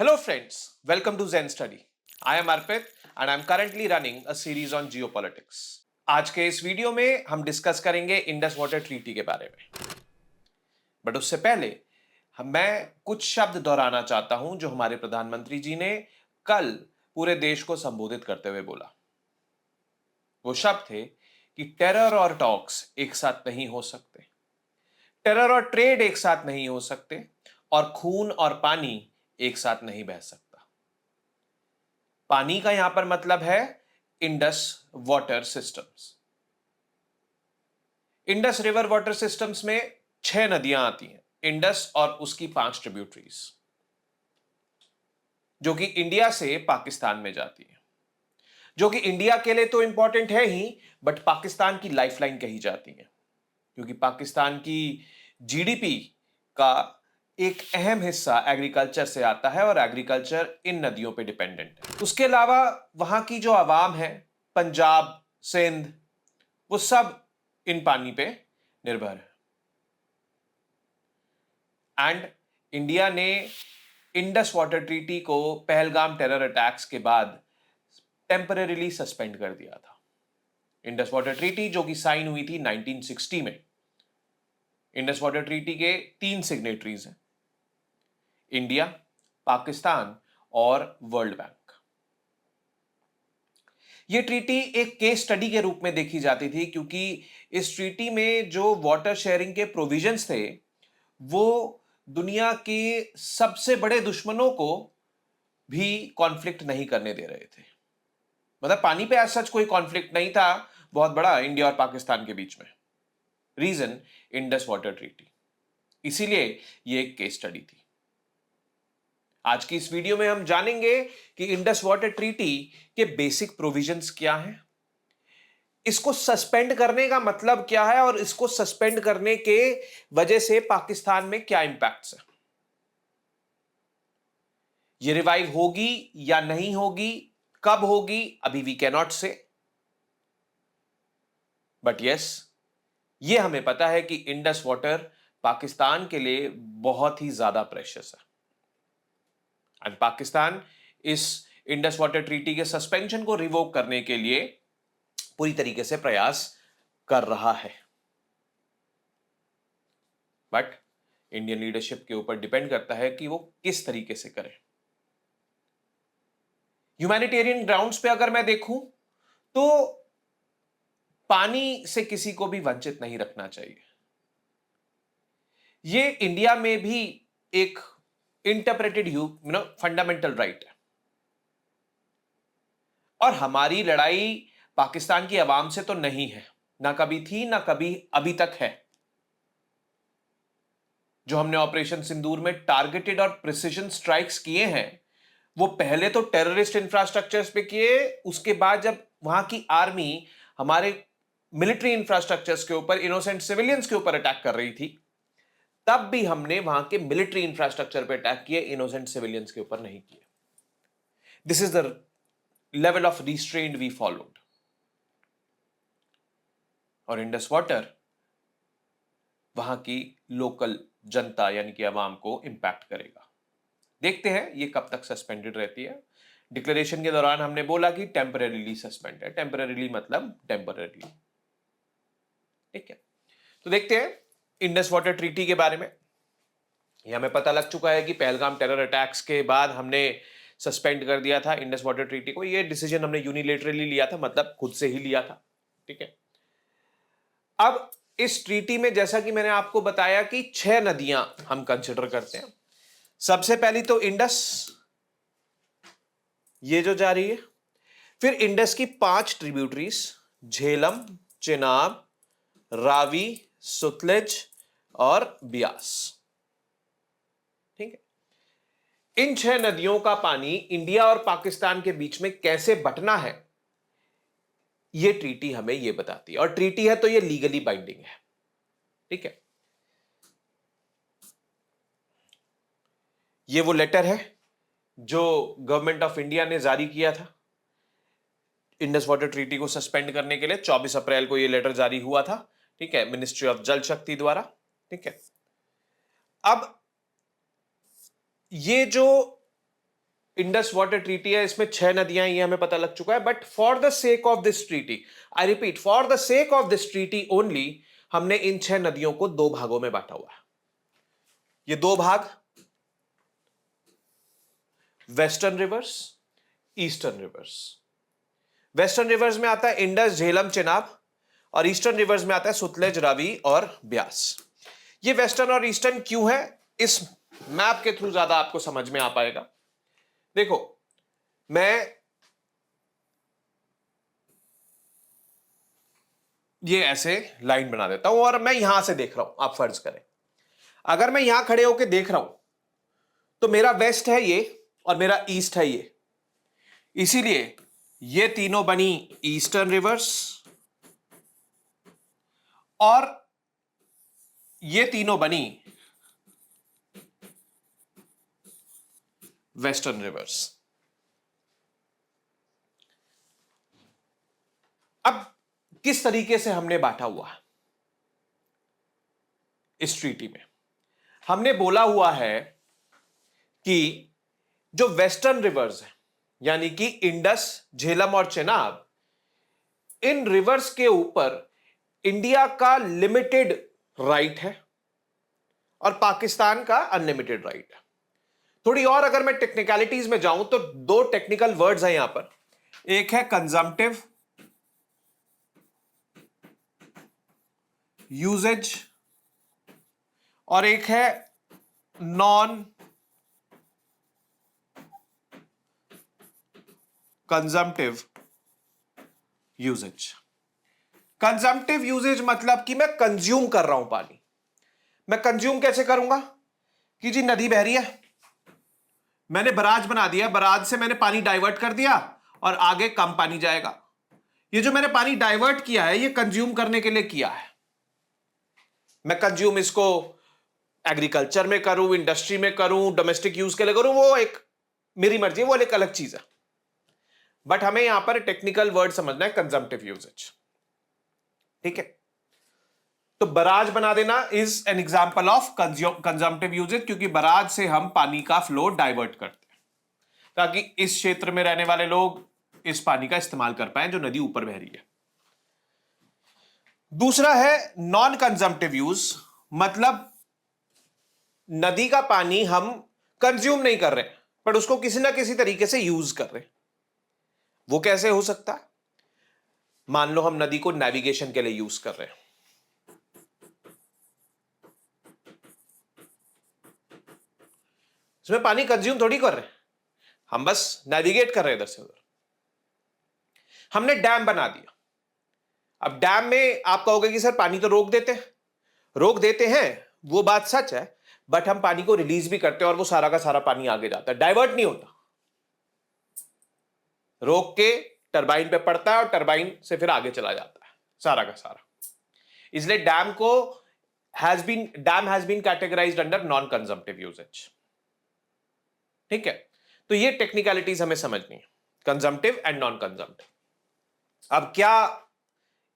Hello friends, welcome to Zen Study. I am Arpit and I am currently running a series on geopolitics. आज के इस video में हम discuss करेंगे Indus water treaty के बारे में। बट उससे पहले मैं कुछ शब्द दोहराना चाहता हूं जो हमारे प्रधानमंत्री जी ने कल पूरे देश को संबोधित करते हुए बोला। वो शब्द थे कि टेरर और टॉक्स एक साथ नहीं हो सकते, टेरर और ट्रेड एक साथ नहीं हो सकते और खून और पानी एक साथ नहीं बह सकता। पानी का यहां पर मतलब है Indus water systems. Indus river water systems में 6 नदियां आती हैं, इंडस और उसकी 5 ट्रिब्यूटरीज, जो कि इंडिया से पाकिस्तान में जाती है, जो कि इंडिया के लिए तो इंपॉर्टेंट है ही, बट पाकिस्तान की लाइफलाइन कही जाती है, क्योंकि पाकिस्तान की जीडीपी का एक अहम हिस्सा एग्रीकल्चर से आता है और एग्रीकल्चर इन नदियों पे डिपेंडेंट है। उसके अलावा वहां की जो आवाम है, पंजाब, सिंध, वो सब इन पानी पे निर्भर है। एंड इंडिया ने इंडस वाटर ट्रीटी को पहलगाम टेरर अटैक्स के बाद टेम्परेरीली सस्पेंड कर दिया था। इंडस वाटर ट्रीटी जो कि साइन हुई थी 1960 में। इंडस वाटर ट्रीटी के 3 सिग्नेटरीज हैं, इंडिया, पाकिस्तान और वर्ल्ड बैंक। यह ट्रीटी एक केस स्टडी के रूप में देखी जाती थी, क्योंकि इस ट्रीटी में जो वाटर शेयरिंग के प्रोविजंस थे वो दुनिया के सबसे बड़े दुश्मनों को भी कॉन्फ्लिक्ट नहीं करने दे रहे थे। मतलब पानी पे एज सच कोई कॉन्फ्लिक्ट नहीं था बहुत बड़ा इंडिया और पाकिस्तान के बीच में। रीजन इंडस वाटर ट्रीटी, इसीलिए ये एक केस स्टडी थी। आज की इस वीडियो में हम जानेंगे कि इंडस वाटर ट्रीटी के बेसिक प्रोविजंस क्या हैं, इसको सस्पेंड करने का मतलब क्या है और इसको सस्पेंड करने के वजह से पाकिस्तान में क्या इंपैक्ट्स है, ये रिवाइव होगी या नहीं होगी, कब होगी, अभी वी कैन नॉट से, बट यस, ये हमें पता है कि इंडस वाटर पाकिस्तान के लिए बहुत ही ज्यादा प्रेशियस है एंड पाकिस्तान इस इंडस वाटर ट्रीटी के सस्पेंशन को रिवोक करने के लिए पूरी तरीके से प्रयास कर रहा है। बट इंडियन लीडरशिप के ऊपर डिपेंड करता है कि वो किस तरीके से करे। ह्यूमैनिटेरियन ग्राउंड्स पे अगर मैं देखूं तो पानी से किसी को भी वंचित नहीं रखना चाहिए। ये इंडिया में भी एक इंटरप्रेटेड फंडामेंटल राइट है और हमारी लड़ाई पाकिस्तान की आवाम से तो नहीं है, ना कभी थी ना कभी अभी तक है। जो हमने ऑपरेशन सिंदूर में टारगेटेड और प्रिसिजन स्ट्राइक्स किए हैं वो पहले तो टेररिस्ट इंफ्रास्ट्रक्चर्स पे किए, उसके बाद जब वहां की आर्मी हमारे मिलिट्री इंफ्रास्ट्रक्चर्स के ऊपर, इनोसेंट सिविलियंस के ऊपर अटैक कर रही थी, तब भी हमने वहां के मिलिट्री इंफ्रास्ट्रक्चर पे अटैक किए, इनोसेंट सिविलियंस के ऊपर नहीं किए। This is the level of restraint we followed. और इंडस वाटर वहां की लोकल जनता यानी कि आवाम को इंपैक्ट करेगा। देखते हैं ये कब तक सस्पेंडेड रहती है। डिक्लेरेशन के दौरान हमने बोला कि टेम्परेरीली सस्पेंड है, टेम्परेरीली मतलब टेम्परेरीली, ठीक है। तो देखते हैं इंडस वाटर ट्रीटी के बारे में। ये हमें पता लग चुका है कि पहलगाम टेरर अटैक्स के बाद हमने सस्पेंड कर दिया था इंडस वाटर ट्रीटी को। ये डिसीजन हमने यूनिलेटरली लिया था, मतलब खुद से ही लिया था, ठीक है। अब इस ट्रीटी में जैसा कि मैंने आपको बताया कि 6 नदियां हम कंसिडर करते हैं। सबसे पहली तो इंडस, ये जो जा रही है, फिर इंडस की 5 ट्रिब्यूटरीज, झेलम, चेनाब, रावी, सुतलेज और ब्यास, ठीक है। इन 6 नदियों का पानी इंडिया और पाकिस्तान के बीच में कैसे बंटना है ये ट्रीटी हमें ये बताती है, और ट्रीटी है तो ये लीगली बाइंडिंग है, ठीक है। ये वो लेटर है जो गवर्नमेंट ऑफ इंडिया ने जारी किया था इंडस वाटर ट्रीटी को सस्पेंड करने के लिए। 24 अप्रैल को ये लेटर जारी हुआ था, ठीक है, मिनिस्ट्री ऑफ जल शक्ति द्वारा, ठीक है। अब ये जो इंडस वाटर ट्रीटी है, इसमें 6 नदियां, ये हमें पता लग चुका है। But for the sake of this treaty, I repeat, for the sake of this treaty only, हमने इन 6 नदियों को 2 भागों में बांटा हुआ है। ये 2 भाग, western rivers, eastern reverse. Western rivers में आता है इंडस, झेलम, चेनाब, और ईस्टर्न रिवर्स में आता है सतलज, रावी और ब्यास। ये वेस्टर्न और ईस्टर्न क्यों है, इस मैप के थ्रू ज्यादा आपको समझ में आ पाएगा। देखो, मैं ये ऐसे लाइन बना देता हूं और मैं यहां से देख रहा हूं। आप फर्ज करें, अगर मैं यहां खड़े होकर देख रहा हूं तो मेरा वेस्ट है ये और मेरा ईस्ट है ये, इसीलिए ये तीनों बनी ईस्टर्न रिवर्स और ये तीनों बनी वेस्टर्न रिवर्स। अब किस तरीके से हमने बांटा हुआ है इस ट्रीटी में? हमने बोला हुआ है कि जो वेस्टर्न रिवर्स है, यानी कि इंडस, झेलम और चेनाब, इन रिवर्स के ऊपर इंडिया का लिमिटेड राइट है और पाकिस्तान का अनलिमिटेड राइट है। थोड़ी और अगर मैं टेक्निकलिटीज में जाऊं तो 2 टेक्निकल वर्ड्स हैं यहां पर। एक है कंजम्पटिव यूजेज और एक है non consumptive uses. Consumptive uses मतलब कि मैं कंज्यूम कर रहा हूं पानी। मैं कंज्यूम कैसे करूंगा कि जी नदी बह रही है, मैंने बराज बना दिया, बराज से मैंने पानी डाइवर्ट कर दिया और आगे कम पानी जाएगा। ये जो मैंने पानी डाइवर्ट किया है, ये कंज्यूम करने के लिए किया है। मैं कंज्यूम इसको एग्रीकल्चर में करूं, इंडस्ट्री में करूं, डोमेस्टिक यूज के लिए करूं, वो एक मेरी मर्जी है, वो एक अलग चीज है। बट हमें यहां पर टेक्निकल वर्ड समझना है, कंजम्पटिव यूजेज। ठीक है, तो बराज बना देना is an example of consumptive uses, क्योंकि बराज से हम पानी का फ्लो डाइवर्ट करते हैं ताकि इस क्षेत्र में रहने वाले लोग इस पानी का इस्तेमाल कर पाए जो नदी ऊपर बह रही है। दूसरा है नॉन कंजम्पटिव यूज, मतलब नदी का पानी हम कंज्यूम नहीं कर रहे पर उसको किसी ना किसी तरीके से यूज कर रहे। वो कैसे हो सकता है? मान लो हम नदी को नेविगेशन के लिए यूज कर रहे हैं, इसमें पानी कंज्यूम थोड़ी कर रहे हैं, हम बस नेविगेट कर रहे हैं इधर से उधर। हमने डैम बना दिया। अब डैम में आप कहोगे कि सर पानी तो रोक देते हैं, वो बात सच है, बट हम पानी को रिलीज भी करते हैं और वो सारा का सारा पानी आगे जाता है, डाइवर्ट नहीं होता। रोक के टरबाइन पे पड़ता है और टरबाइन से फिर आगे चला जाता है सारा का सारा। इसलिए dam has been categorised under non consumptive uses. ठीक है, तो ये टेक्निकलिटीज हमें समझनी है, कंजम्पटिव एंड नॉन कंजम्पटिव। अब क्या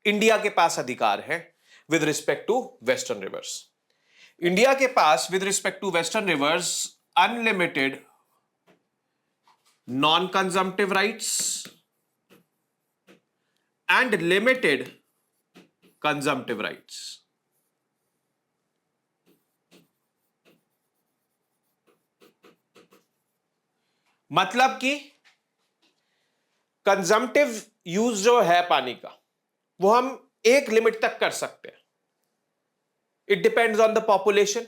इंडिया के पास अधिकार है with respect to western rivers? India के पास with respect to western rivers unlimited non consumptive rights and limited consumptive rights. मतलब कि कंजम्पटिव यूज जो है पानी का, वो हम एक लिमिट तक कर सकते हैं। It depends on the population,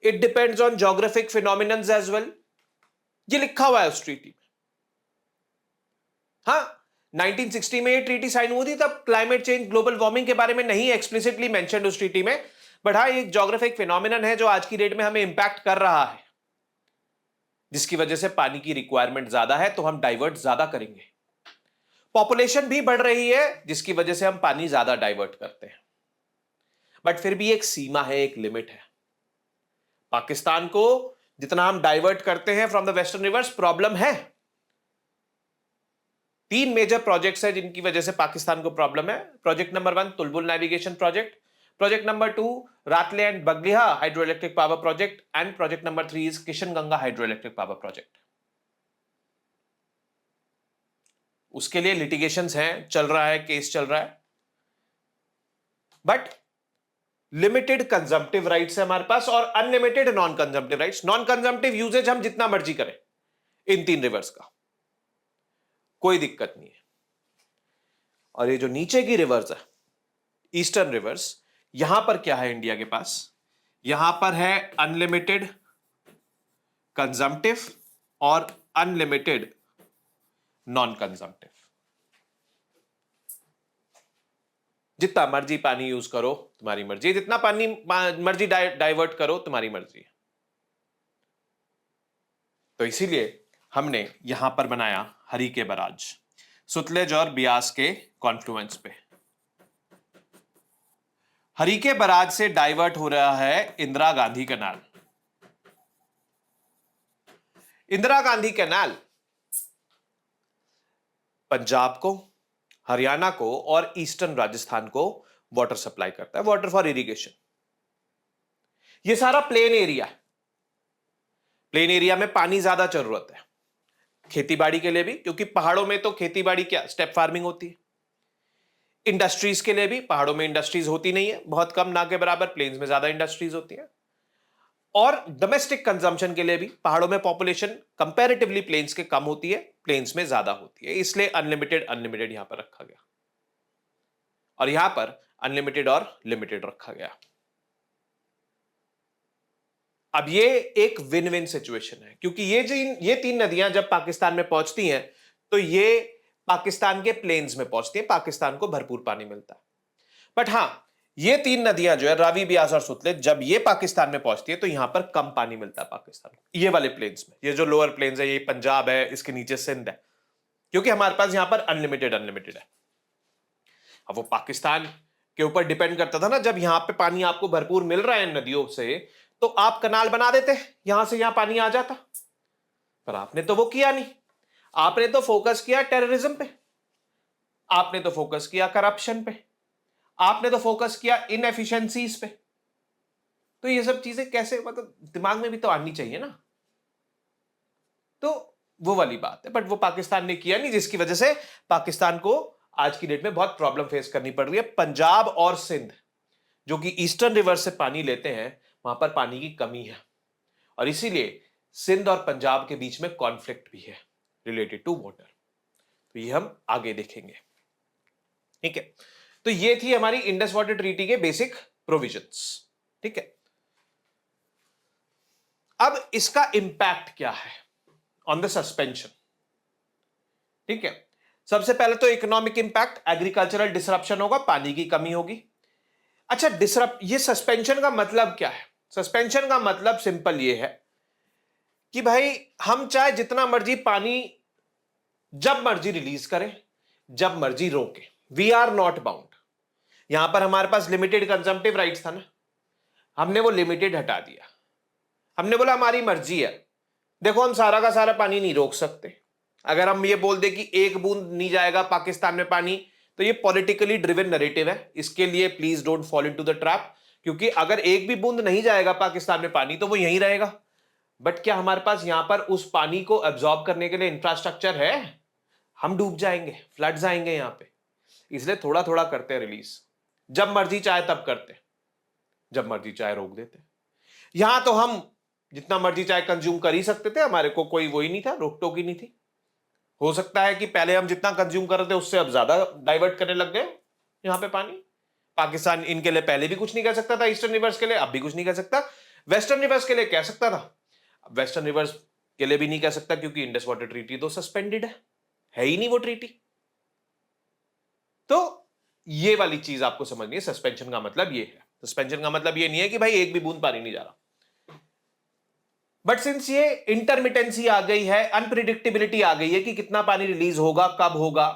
it depends on geographic phenomenons as well. ये लिखा हुआ है उस ट्रीटी में। हाँ, 1960 में ये ट्रीटी साइन हुई थी, तब क्लाइमेट चेंज, ग्लोबल वार्मिंग के बारे में नहीं एक्सप्लिसिटली मेंशन्ड उस ट्रीटी में, बट हाँ, एक ज्योग्राफिक फिनोमिनन है जो आज की डेट में हमें इंपैक्ट कर रहा है, जिसकी वजह से पानी की रिक्वायरमेंट ज्यादा है तो हम डाइवर्ट ज्यादा करेंगे। पॉपुलेशन भी बढ़ रही है जिसकी वजह से हम पानी ज्यादा डाइवर्ट करते हैं, बट फिर भी एक सीमा है, एक लिमिट है। पाकिस्तान को जितना हम डाइवर्ट करते हैं from the western rivers problem है। 3 मेजर प्रोजेक्ट्स हैं जिनकी वजह से पाकिस्तान को प्रॉब्लम है। Project number 1 Tulbul navigation project, project number 2 Ratle and Baglihar hydro electric power project, and project number 3 is Kishan Ganga hydro electric power project. उसके लिए लिटिगेशंस हैं, चल रहा है, केस चल रहा है, बट लिमिटेड कंजम्पटिव राइट्स है हमारे पास और unlimited non consumptive rights. Non consumptive uses हम जितना मर्जी करें इन 3 रिवर्स का, कोई दिक्कत नहीं है। और ये जो नीचे की रिवर्स है, ईस्टर्न रिवर्स, यहां पर क्या है इंडिया के पास? यहां पर है अनलिमिटेड कंजम्पटिव और अनलिमिटेड नॉन कंजम्पटिव। जितना मर्जी पानी यूज करो तुम्हारी मर्जी, जितना पानी मर्जी डाइवर्ट करो तुम्हारी मर्जी। तो इसीलिए हमने यहां पर बनाया हरीके बराज, सुतलेज और बियास के कॉन्फ्लुएंस पे। हरीके बराज से डाइवर्ट हो रहा है इंदिरा गांधी कैनाल। इंदिरा गांधी कैनाल पंजाब को, हरियाणा को और ईस्टर्न राजस्थान को वाटर सप्लाई करता है, वाटर फॉर इरिगेशन। ये सारा प्लेन एरिया है, प्लेन एरिया में पानी ज्यादा जरूरत है खेतीबाड़ी के लिए भी, क्योंकि पहाड़ों में तो खेतीबाड़ी क्या स्टेप फार्मिंग होती है। इंडस्ट्रीज के लिए भी, पहाड़ों में इंडस्ट्रीज होती नहीं है, बहुत कम, ना के बराबर, प्लेन्स में ज्यादा इंडस्ट्रीज होती है। और डोमेस्टिक कंजम्पशन के लिए भी, पहाड़ों में पॉपुलेशन कंपैरेटिवली प्लेन्स के कम होती है, प्लेन्स में ज्यादा होती है, इसलिए अनलिमिटेड अनलिमिटेड यहां पर रखा गया और यहां पर अनलिमिटेड और लिमिटेड रखा गया। अब ये एक विन विन सिचुएशन है, क्योंकि ये 3 नदियां जब पाकिस्तान में पहुंचती हैं तो ये पाकिस्तान के प्लेन्स में पहुंचती हैं, पाकिस्तान को भरपूर पानी मिलता है। बट हां, ये 3 नदियां जो है रावी, ब्यास और सुतलेज, जब ये पाकिस्तान में पहुंचती है तो यहां पर कम पानी मिलता है पाकिस्तान को, ये वाले प्लेन्स में। ये जो लोअर प्लेन्स है, ये पंजाब है, इसके नीचे सिंध है, क्योंकि हमारे पास यहां पर अनलिमिटेड अनलिमिटेड है। अब वो पाकिस्तान के ऊपर डिपेंड करता था ना, जब यहां पे पानी आपको भरपूर मिल रहा है इन नदियों से, तो आप कनाल बना देते, यहां से यहां पानी आ जाता। पर आपने तो वो किया नहीं, आपने तो फोकस किया टेररिज्म पे, आपने तो फोकस किया करप्शन पे, आपने तो फोकस किया इनएफिशिएंसीज पे। तो ये सब चीजें कैसे, मतलब दिमाग में भी तो आनी चाहिए ना। तो वो वाली बात है, बट वो पाकिस्तान ने किया नहीं, जिसकी वजह से पाकिस्तान को आज की डेट में बहुत प्रॉब्लम फेस करनी पड़ रही है। पंजाब और सिंध जो कि ईस्टर्न रिवर से पानी लेते हैं, वहां पर पानी की कमी है और इसीलिए सिंध और पंजाब के बीच में कॉन्फ्लिक्ट भी है रिलेटेड टू वाटर। तो ये हम आगे देखेंगे, ठीक है। तो ये थी हमारी इंडस वाटर ट्रीटी के बेसिक प्रोविजंस, ठीक है। अब इसका इंपैक्ट क्या है ऑन द सस्पेंशन, ठीक है। सबसे पहले तो इकोनॉमिक इंपैक्ट, एग्रीकल्चरल डिसरप्शन होगा, पानी की कमी होगी। अच्छा, ये सस्पेंशन का मतलब क्या है? सस्पेंशन का मतलब सिंपल ये है कि भाई हम चाहे जितना मर्जी पानी जब मर्जी रिलीज करें, जब मर्जी रोकें, वी आर नॉट बाउंड। यहां पर हमारे पास लिमिटेड कंजम्पटिव राइट्स था ना, हमने वो लिमिटेड हटा दिया। हमने बोला हमारी मर्जी है, देखो हम सारा का सारा पानी नहीं रोक सकते। अगर हम ये बोल दे कि एक बूंद नहीं जाएगा पाकिस्तान में पानी, तो ये पॉलिटिकली ड्रिवन नैरेटिव है, इसके लिए please don't fall into the trap. क्योंकि अगर एक भी बूंद नहीं जाएगा पाकिस्तान में पानी तो वो यहीं रहेगा। बट क्या हमारे पास यहां पर उस पानी को एब्जॉर्ब करने के लिए इंफ्रास्ट्रक्चर है? हम डूब जाएंगे, फ्लड्स आएंगे यहां पे। इसलिए थोड़ा थोड़ा करते हैं रिलीज, जब मर्जी चाहे तब करते, जब मर्जी चाहे रोक देते। यहां तो हम जितना मर्जी चाहे कंज्यूम कर ही सकते थे, हमारे को कोई वो ही नहीं था, रोक टोक ही नहीं थी। हो सकता है कि पहले हम जितना कंज्यूम कर रहे थे उससे अब ज्यादा डाइवर्ट करने लग गए यहां पे पानी। पाकिस्तान इनके लिए पहले भी कुछ नहीं कह सकता था, ईस्टर्न रिवर्स के लिए अब भी कुछ नहीं कह सकता। वेस्टर्न रिवर्स के लिए कह सकता था, वेस्टर्न रिवर्स के लिए भी नहीं कह सकता, क्योंकि इंडस वाटर ट्रीटी तो सस्पेंडेड है ही नहीं वो ट्रीटी। तो ये वाली चीज आपको समझनी है, सस्पेंशन का मतलब ये है। सस्पेंशन का मतलब ये नहीं है कि भाई एक भी बूंद पानी नहीं जा रहा। बट सिंस ये इंटरमिटेंसी आ गई है, अनप्रिडिक्टेबिलिटी आ गई है कि कितना पानी रिलीज होगा, कब होगा,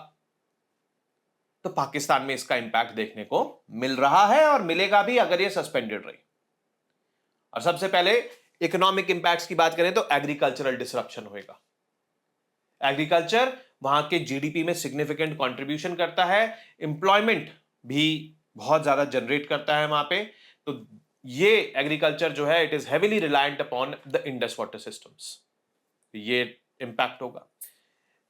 तो पाकिस्तान में इसका इंपैक्ट देखने को मिल रहा है और मिलेगा भी अगर ये सस्पेंडेड रही। और सबसे पहले इकोनॉमिक इंपैक्ट्स की बात करें तो एग्रीकल्चरल डिसरप्शन होगा। एग्रीकल्चर वहां के जीडीपी में सिग्निफिकेंट कंट्रीब्यूशन करता है, एम्प्लॉयमेंट भी बहुत ज्यादा जनरेट करता है वहां पे। तो ये एग्रीकल्चर जो है, it is heavily reliant upon the Indus water systems, ये इंपैक्ट होगा।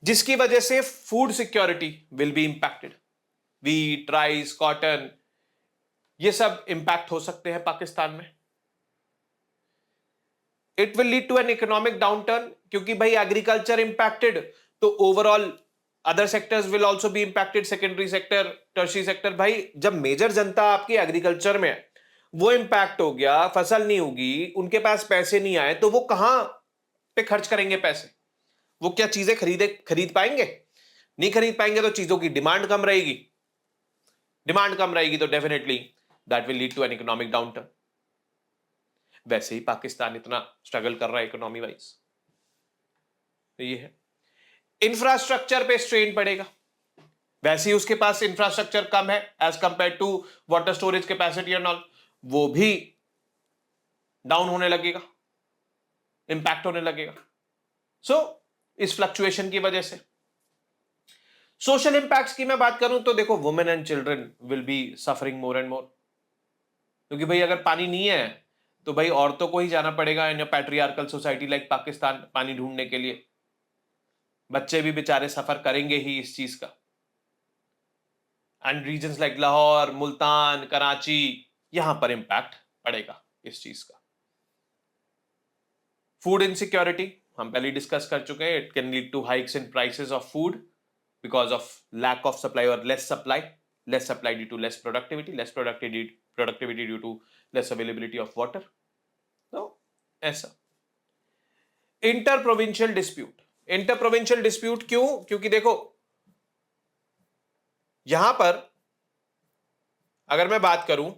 जिसकी वजह से food security will be impacted. Wheat, rice, cotton, ये सब इंपैक्ट हो सकते हैं पाकिस्तान में। It will lead to an economic downturn, क्योंकि भाई एग्रीकल्चर इंपैक्टेड तो overall other sectors will also be impacted, secondary sector, tertiary sector. भाई जब मेजर जनता आपकी एग्रीकल्चर में है, वो इंपैक्ट हो गया, फसल नहीं होगी, उनके पास पैसे नहीं आए, तो वो कहां पे खर्च करेंगे पैसे? वो क्या चीजें खरीद पाएंगे? नहीं खरीद पाएंगे तो चीजों की डिमांड कम रहेगी। डिमांड कम रहेगी तो definitely that will lead to an economic downturn. वैसे ही पाकिस्तान इतना स्ट्रगल कर रहा है इकोनॉमी वाइज, तो ये है। इंफ्रास्ट्रक्चर पे स्ट्रेन पड़ेगा, वैसे ही उसके पास इंफ्रास्ट्रक्चर कम है as compare to water storage capacity and all, वो भी डाउन होने लगेगा, इंपैक्ट होने लगेगा। सो इस फ्लक्चुएशन की वजह से सोशल इंपैक्ट्स की मैं बात करूं तो देखो, women and children will be suffering more and more, क्योंकि भाई अगर पानी नहीं है तो भाई औरतों को ही जाना पड़ेगा इन अ पैट्रियार्कल सोसाइटी लाइक पाकिस्तान पानी ढूंढने के लिए। बच्चे भी बेचारे सफर करेंगे ही इस चीज का। And regions like Lahore, Multan, Karachi, यहां पर इंपैक्ट पड़ेगा इस चीज का। फूड इनसिक्योरिटी हम पहले डिस्कस कर चुके हैं। It can lead to hikes in prices of food because of lack of supply और less supply due to less productivity due to less availability of water. तो ऐसा इंटर प्रोविंशियल डिस्प्यूट क्यों? क्योंकि देखो यहां पर अगर मैं बात करूं,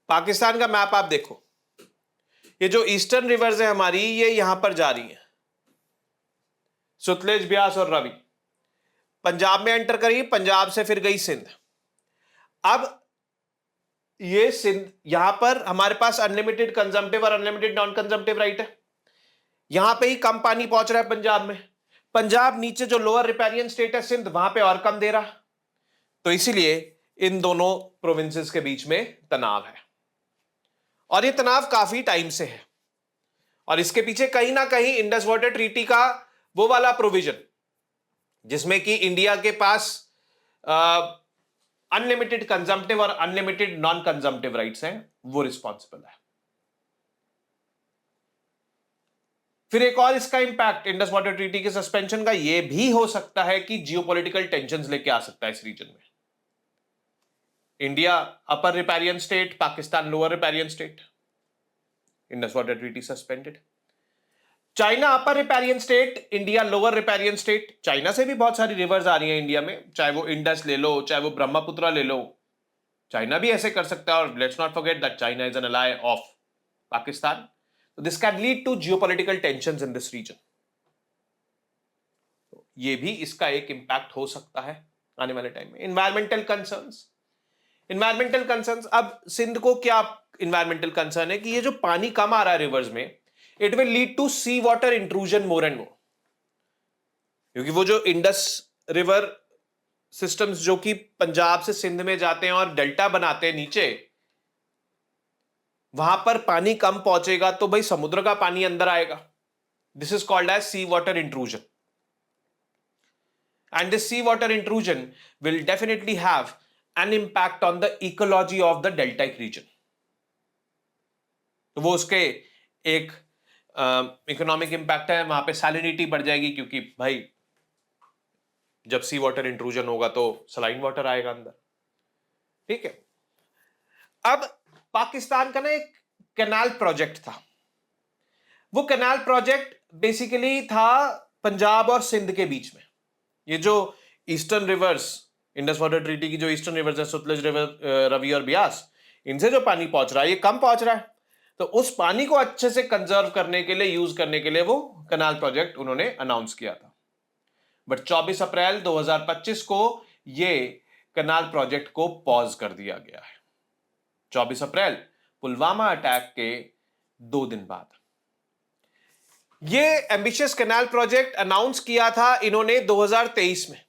पाकिस्तान का मैप आप देखो, ये जो ईस्टर्न रिवर्स है हमारी, ये यहां पर जा रही है, सतलुज, ब्यास और रवि। पंजाब में एंटर करी, पंजाब से फिर गई सिंध। अब ये सिंध, यहां पर हमारे पास अनलिमिटेड कंजम्पटिव और अनलिमिटेड नॉन कंजम्पटिव राइट है। यहां पे ही कम पानी पहुंच रहा है पंजाब में। पंजाब नीचे जो लोअर रिपेरियन स्टेट है सिंध, वहां पे और कम दे रहा। तो इसीलिए इन दोनों प्रोविंसेस के बीच में तनाव है, और ये तनाव काफी टाइम से है। और इसके पीछे कहीं ना कहीं इंडस वाटर ट्रीटी का वो वाला प्रोविजन, जिसमें कि इंडिया के पास अनलिमिटेड कंजम्पटिव और अनलिमिटेड नॉन कंजम्पटिव राइट्स हैं, वो रिस्पॉन्सिबल है। फिर एक और इसका इंपैक्ट इंडस वाटर ट्रीटी के सस्पेंशन का ये भी हो सकता है कि जियोपॉलिटिकल टेंशंस लेके आ सकता है इस रीजन में। India upper riparian state, Pakistan lower riparian state, Indus water treaty suspended. China upper riparian state, India lower riparian state. China से भी बहुत सारी रिवर्स आ रही हैं इंडिया में, चाहे वो इंडस ले लो, चाहे वो ब्रह्मपुत्र ले लो, चाइना भी ऐसे कर सकता है। और let's not forget that China is an ally of Pakistan. So this can lead to geopolitical tensions in this region. ये भी इसका एक इंपैक्ट हो सकता है आने वाले टाइम में। इन्वायरमेंटल कंसर्न्स, अब सिंध को क्या इन्वायरमेंटल कंसर्न है कि ये जो पानी कम आ रहा है रिवर्स में, it will lead to sea water intrusion more and more, क्योंकि वो जो इंडस रिवर सिस्टम्स जो कि पंजाब से सिंध में जाते हैं और डेल्टा बनाते हैं नीचे, वहां पर पानी कम पहुंचेगा तो भाई समुद्र का पानी अंदर आएगा। This is called as sea water intrusion, and this sea water intrusion will definitely have an impact on the ecology of the deltaic region. तो वो उसके एक इकोनॉमिक इंपैक्ट है, वहां पे सैलिनिटी बढ़ जाएगी, क्योंकि भाई जब सी वाटर इंट्रूजन होगा तो सलाइन वाटर आएगा अंदर। ठीक है। अब पाकिस्तान का ना एक कैनाल प्रोजेक्ट था। वो कैनाल प्रोजेक्ट बेसिकली था पंजाब और सिंध के बीच में। ये जो eastern reverse, Indus water treaty की जो ईस्टर्न रिवर्स है, सतलुज रिवर, रवि और ब्यास, इनसे जो पानी पहुंच रहा है ये कम पहुंच रहा है। तो उस पानी को अच्छे से कंजर्व करने के लिए, यूज करने के लिए वो कैनाल प्रोजेक्ट उन्होंने अनाउंस किया था। बट 24 अप्रैल 2025 को ये कैनाल प्रोजेक्ट को पॉज कर दिया गया है। 24 अप्रैल पुलवामा अटैक के 2 दिन बाद ये एम्बिशियस कैनाल प्रोजेक्ट अनाउंस किया था इन्होंने 2023 में,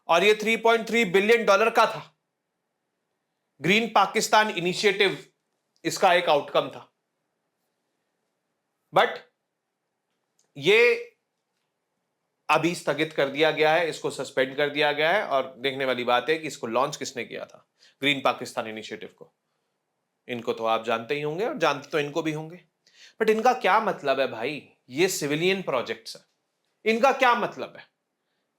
और ये $3.3 बिलियन का था। ग्रीन पाकिस्तान इनिशिएटिव इसका एक आउटकम था। बट ये अभी स्थगित कर दिया गया है, इसको सस्पेंड कर दिया गया है, और देखने वाली बात है कि इसको लॉन्च किसने किया था, ग्रीन पाकिस्तान इनिशिएटिव को। इनको तो आप जानते ही होंगे और जानते तो इनको भी होंगे। बट इनका क्या मतलब है भाई? ये सिविलियन प्रोजेक्ट्स है, इनका क्या मतलब है?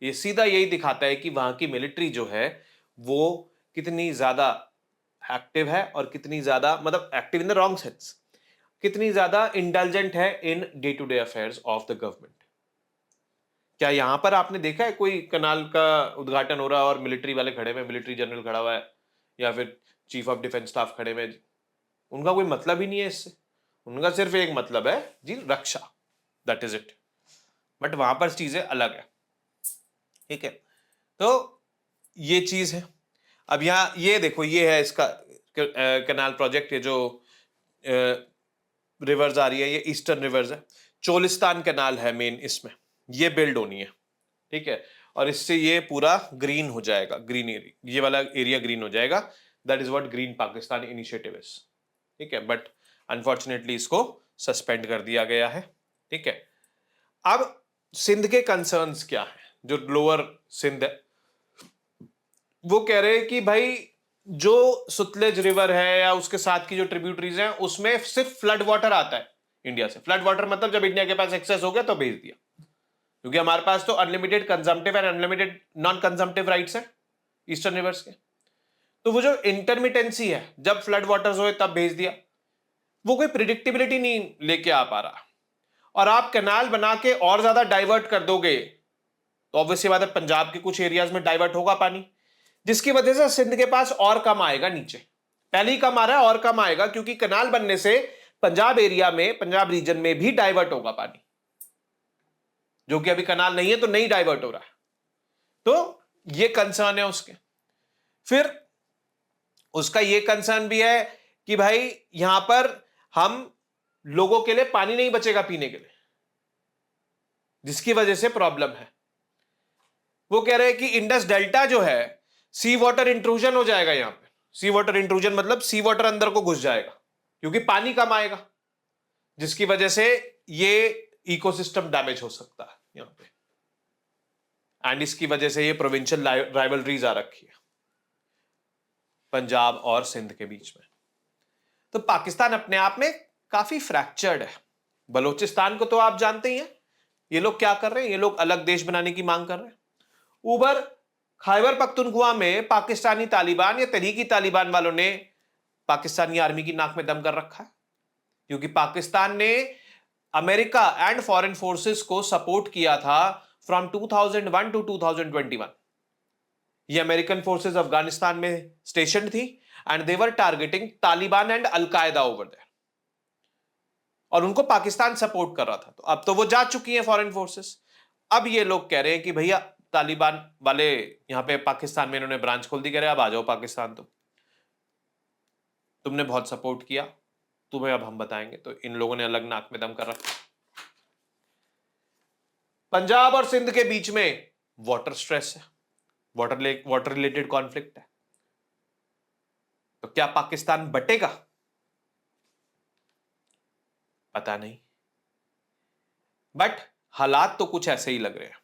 ये सीधा यही दिखाता है कि वहां की मिलिट्री जो है वो कितनी ज्यादा एक्टिव है, और कितनी ज्यादा, मतलब active in the wrong sense, कितनी ज्यादा इंटेलिजेंट है in day to day affairs of the government. क्या यहां पर आपने देखा है कोई कनाल का उद्घाटन हो रहा है और मिलिट्री वाले खड़े हुए, मिलिट्री जनरल खड़ा हुआ है या फिर चीफ ऑफ डिफेंस स्टाफ खड़े हुए? उनका कोई मतलब ही नहीं है इससे। उनका सिर्फ एक मतलब है जी, रक्षा, दैट इज इट। बट वहां पर चीजें अलग है, ठीक है? तो ये चीज है। अब यहां ये देखो, ये है इसका कनाल प्रोजेक्ट। ये जो रिवर्स आ रही है, ये ईस्टर्न रिवर्स है, चोलिस्तान कनाल है मेन, इसमें ये बिल्ड होनी है, ठीक है? और इससे ये पूरा ग्रीन हो जाएगा, ग्रीन एरिया, ये वाला एरिया ग्रीन हो जाएगा। That is what green Pakistan initiative is, ठीक है? बट अनफॉर्चुनेटली इसको सस्पेंड कर दिया गया है, ठीक है? अब सिंध के कंसर्न्स क्या है? जो लोअर सिंध है, वो कह रहे हैं कि भाई जो सतलज रिवर है या उसके साथ की जो ट्रिब्यूटरीज हैं, उसमें सिर्फ फ्लड वाटर आता है इंडिया से। फ्लड वाटर मतलब जब इंडिया के पास एक्सेस हो गया तो भेज दिया, क्योंकि हमारे पास तो unlimited consumptive and unlimited non consumptive rights हैं ईस्टर्न रिवर्स के। तो वो जो इंटरमिटेंसी है, जब फ्लड वाटर्स हुए तब भेज दिया, वो कोई प्रिडिक्टेबिलिटी नहीं लेके आ पा रहा। और आप कैनाल बना के और ज्यादा डाइवर्ट कर दोगे तो ऑब्वियसली बात है पंजाब के कुछ एरियाज में डाइवर्ट होगा पानी, जिसकी वजह से सिंध के पास और कम आएगा नीचे। पहले ही कम आ रहा है और कम आएगा, क्योंकि कैनाल बनने से पंजाब एरिया में, पंजाब रीजन में भी डाइवर्ट होगा पानी, जो कि अभी कैनाल नहीं है तो नहीं डाइवर्ट हो रहा है। तो ये कंसर्न है उसके। फिर उसका ये कंसर्न भी है कि भाई यहां पर हम लोगों के लिए पानी नहीं बचेगा पीने के लिए, जिसकी वजह से प्रॉब्लम है। वो कह रहे हैं कि इंडस डेल्टा जो है, सी वाटर इंट्रूजन हो जाएगा यहां पे। सी वाटर इंट्रूजन मतलब सी वाटर अंदर को घुस जाएगा, क्योंकि पानी कम आएगा, जिसकी वजह से ये इकोसिस्टम डैमेज हो सकता है यहां पे। एंड इसकी वजह से ये प्रोविंशियल राइवलरीज आ रखी है पंजाब और सिंध के बीच में। तो पाकिस्तान अपने आप में काफी फ्रैक्चर्ड है। बलोचिस्तान को तो आप जानते ही हैं, ये लोग क्या कर रहे हैं, ये लोग अलग देश बनाने की मांग कर रहे हैं। उबर खैबर पख्तूनख्वा में पाकिस्तानी तालिबान या तहरीकी तालिबान वालों ने पाकिस्तानी आर्मी की नाक में दम कर रखा है, क्योंकि पाकिस्तान ने अमेरिका एंड फॉरेन फोर्सेस को सपोर्ट किया था फ्रॉम 2001 टू 2021। ये अमेरिकन फोर्सेस अफगानिस्तान में स्टेशन थी and they were targeting Taliban and Al Qaeda over there, और उनको पाकिस्तान सपोर्ट कर रहा था। तो अब तो वो जा चुकी है फॉरेन फोर्सेस। अब ये लोग कह रहे हैं कि भैया तालिबान वाले यहां पे पाकिस्तान में इन्होंने ब्रांच खोल दी, कह रहे अब आ जाओ पाकिस्तान, तुमने बहुत सपोर्ट किया, तुम्हें अब हम बताएंगे। तो इन लोगों ने अलग नाक में दम कर रखा। पंजाब और सिंध के बीच में वाटर स्ट्रेस है, वाटर रिलेटेड कॉन्फ्लिक्ट है। तो क्या पाकिस्तान बटेगा? पता नहीं, बट हालात तो कुछ ऐसे ही लग रहे हैं।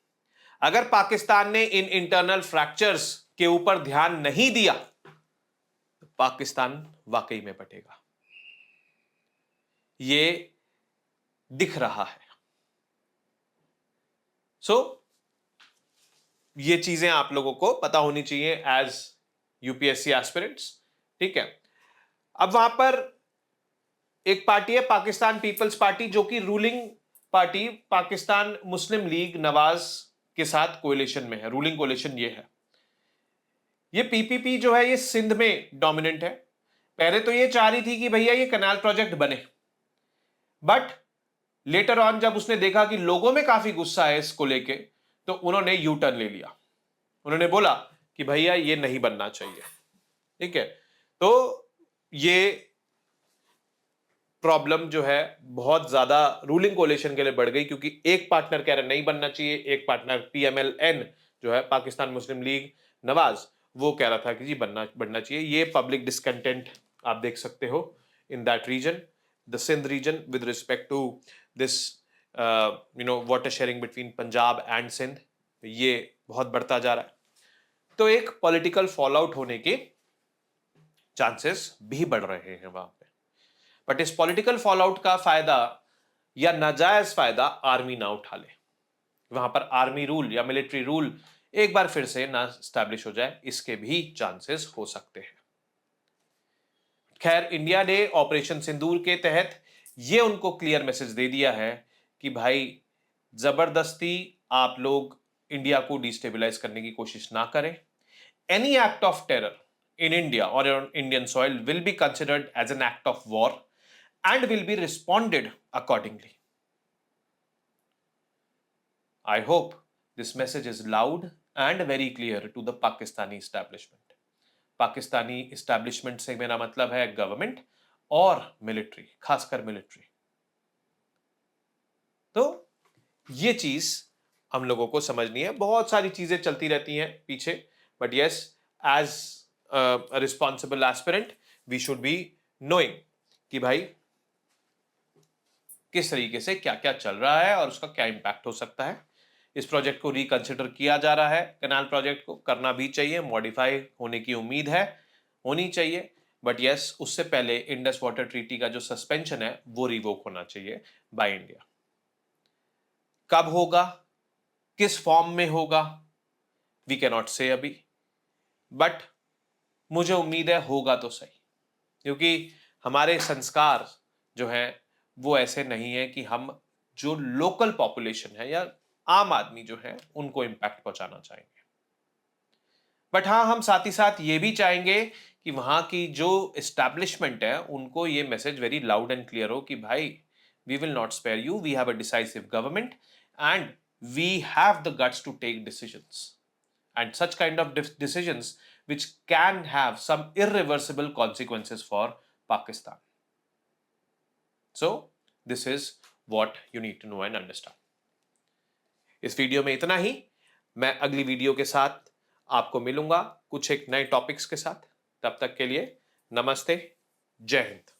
अगर पाकिस्तान ने इन इंटरनल फ्रैक्चर्स के ऊपर ध्यान नहीं दिया तो पाकिस्तान वाकई में बटेगा, ये दिख रहा है। सो ये चीजें आप लोगों को पता होनी चाहिए एज यूपीएससी एस्पिरेंट्स, ठीक है? अब वहां पर एक पार्टी है पाकिस्तान पीपल्स पार्टी, जो कि रूलिंग पार्टी पाकिस्तान मुस्लिम लीग नवाज के साथ कोएलिशन में है। रूलिंग कोएलिशन ये है। ये पीपीपी जो है ये सिंध में डोमिनेंट है। पहले तो ये चाह रही थी कि भैया ये कैनाल प्रोजेक्ट बने, बट लेटर ऑन जब उसने देखा कि लोगों में काफी गुस्सा है इसको लेके, तो उन्होंने यू टर्न ले लिया। उन्होंने बोला कि भैया ये नहीं बनना चाहिए, ठीक है? तो ये प्रॉब्लम जो है बहुत ज्यादा रूलिंग कोalition के लिए बढ़ गई, क्योंकि एक पार्टनर कह रहा नहीं बनना चाहिए, एक पार्टनर पीएमएलएन जो है पाकिस्तान मुस्लिम लीग नवाज, वो कह रहा था कि जी बनना चाहिए। ये पब्लिक डिस्कंटेंट आप देख सकते हो in that region, the Sindh region, with respect to this water sharing between Punjab and Sindh, ये बहुत बढ़ता जा रहा है। तो एक पॉलिटिकल फॉल आउट होने के चांसेस भी बढ़ रहे हैं वहां पे। बट इस पॉलिटिकल फॉल आउट का फायदा या नाजायज फायदा आर्मी ना उठा ले, वहां पर आर्मी रूल या मिलिट्री रूल एक बार फिर से ना स्टैब्लिश हो जाए, इसके भी चांसेस हो सकते हैं। खैर, इंडिया ने ऑपरेशन सिंदूर के तहत ये उनको क्लियर मैसेज दे दिया है कि भाई जबरदस्ती आप लोग इंडिया को डिस्टेबलाइज करने की कोशिश ना करें। Any act of terror in India or on Indian soil will be considered as an act of war and will be responded accordingly. I hope this message is loud and very clear to the Pakistani establishment. Pakistani establishment से मेरा मतलब है government और military, खासकर military. तो ये चीज हम लोगों को समझनी है। बहुत सारी चीजें चलती रहती हैं पीछे, but yes, as a responsible aspirant we should be knowing कि भाई किस तरीके से क्या क्या चल रहा है और उसका क्या इम्पैक्ट हो सकता है। इस प्रोजेक्ट को रिकंसिडर किया जा रहा है, कैनाल प्रोजेक्ट को करना भी चाहिए, मॉडिफाई होने की उम्मीद है, होनी चाहिए, बट यस, उससे पहले इंडस वाटर ट्रीटी का जो सस्पेंशन है वो रिवोक होना चाहिए बाय इंडिया। कब होगा, किस फॉर्म में होगा, वी कैन नॉट से अभी, बट मुझे उम्मीद है होगा तो सही, क्योंकि हमारे संस्कार जो हैं वो ऐसे नहीं है कि हम जो लोकल पॉपुलेशन है या आम आदमी जो है उनको इम्पैक्ट पहुंचाना चाहेंगे। बट हाँ, हम साथ ही साथ ये भी चाहेंगे कि वहां की जो एस्टैब्लिशमेंट है उनको ये message very loud and clear हो कि भाई we will not spare you, we have a decisive government and we have the guts to take decisions, and such kind of decisions which can have some irreversible consequences for Pakistan. So this is what you need to know and understand. इस video में इतना ही। मैं अगली video के साथ आपको मिलूंगा कुछ एक नए टॉपिक्स के साथ। तब तक के लिए नमस्ते, जय हिंद।